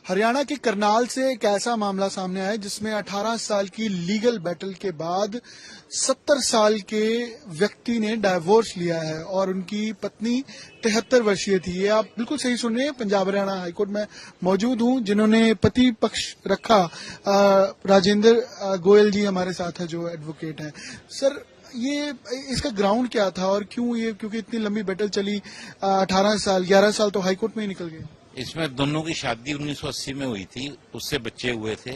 हरियाणा के करनाल से एक ऐसा मामला सामने आया जिसमें 18 साल की लीगल बैटल के बाद 70 साल के व्यक्ति ने डाइवोर्स लिया है और उनकी पत्नी 73 वर्षीय थी। ये आप बिल्कुल सही सुन रहे हैं, पंजाब हरियाणा हाईकोर्ट में मौजूद हूं। जिन्होंने पति पक्ष रखा, राजेंद्र गोयल जी हमारे साथ है जो एडवोकेट हैं। सर, ये इसका ग्राउंड क्या था और क्यों ये, क्योंकि इतनी लंबी बैटल चली, 18 साल 11 साल तो हाईकोर्ट में ही निकल गए। इसमें दोनों की शादी 1980 में हुई थी, उससे बच्चे हुए थे,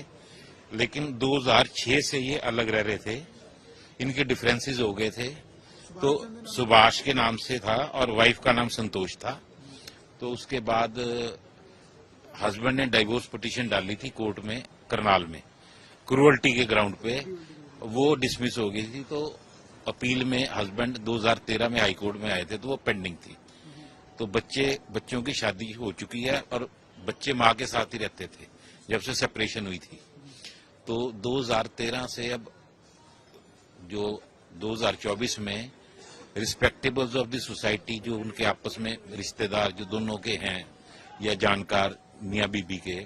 लेकिन 2006 से ये अलग रह रहे थे। इनके डिफरेंसेस हो गए थे। तो सुभाष के नाम से था और वाइफ का नाम संतोष था। तो उसके बाद हस्बैंड ने डाइवोर्स पिटीशन डाली थी कोर्ट में करनाल में, क्रूअल्टी के ग्राउंड पे। वो डिसमिस हो गई थी। तो अपील में हस्बैंड 2013 में हाईकोर्ट में आए थे, तो वो पेंडिंग थी। तो बच्चों की शादी हो चुकी है और बच्चे मां के साथ ही रहते थे जब से सेपरेशन हुई थी। तो 2013 से अब जो 2024 में रिस्पेक्टेबल्स ऑफ द सोसाइटी, जो उनके आपस में रिश्तेदार जो दोनों के हैं या जानकार मियां बीबी के,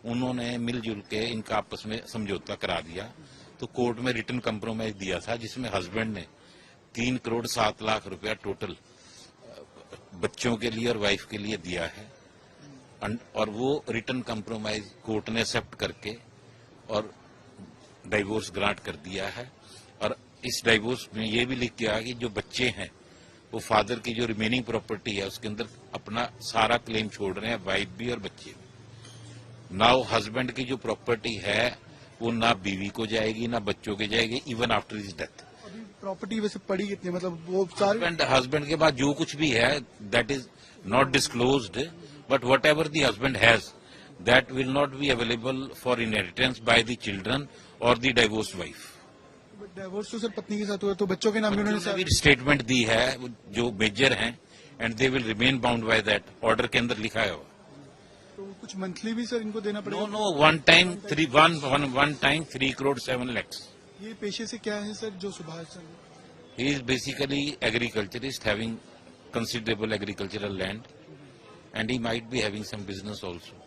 उन्होंने मिलजुल के इनका आपस में समझौता करा दिया। तो कोर्ट में रिटन कंप्रोमाइज दिया था, जिसमें हस्बैंड ने 3 करोड़ 7 लाख रुपया टोटल बच्चों के लिए और वाइफ के लिए दिया है। और वो रिटर्न कंप्रोमाइज कोर्ट ने एक्सेप्ट करके और डाइवोर्स ग्रांट कर दिया है। और इस डाइवोर्स में ये भी लिख गया कि जो बच्चे हैं वो फादर की जो रिमेनिंग प्रॉपर्टी है उसके अंदर अपना सारा क्लेम छोड़ रहे हैं, वाइफ भी और बच्चे भी। नाउ हस्बैंड की जो प्रॉपर्टी है वो ना बीवी को जाएगी ना बच्चों के जाएगी, even after his death. Property वैसे पड़ी कितनी, मतलब वो सारे हस्बैंड के बाद जो कुछ भी है that is not disclosed, but what ever the husband has that will not be available for inheritance by the children और द डाइवोर्स वाइफ। डाइवोर्स तो सर पत्नी के साथ हुआ, तो बच्चों के नाम भी उन्होंने स्टेटमेंट दी है जो मेजर हैं, and they will remain bound by that. Order के अंदर लिखा है। तो कुछ मंथली भी सर इनको देना पड़ेगा? No, one time 3 crore 7 lakhs। ये पेशे से क्या है सर जो Subhash sir? He is basically agriculturist, having considerable agricultural land, and he might be having some business also.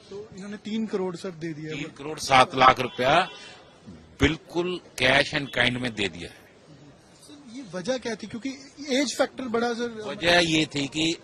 तो इन्होंने 3 करोड़ सर दे दिया। 3 करोड़ 7 लाख रुपया बिल्कुल कैश एंड काइंड में दे दिया है। ये वजह क्या थी? क्योंकि एज फैक्टर बड़ा सर। वजह ये थी कि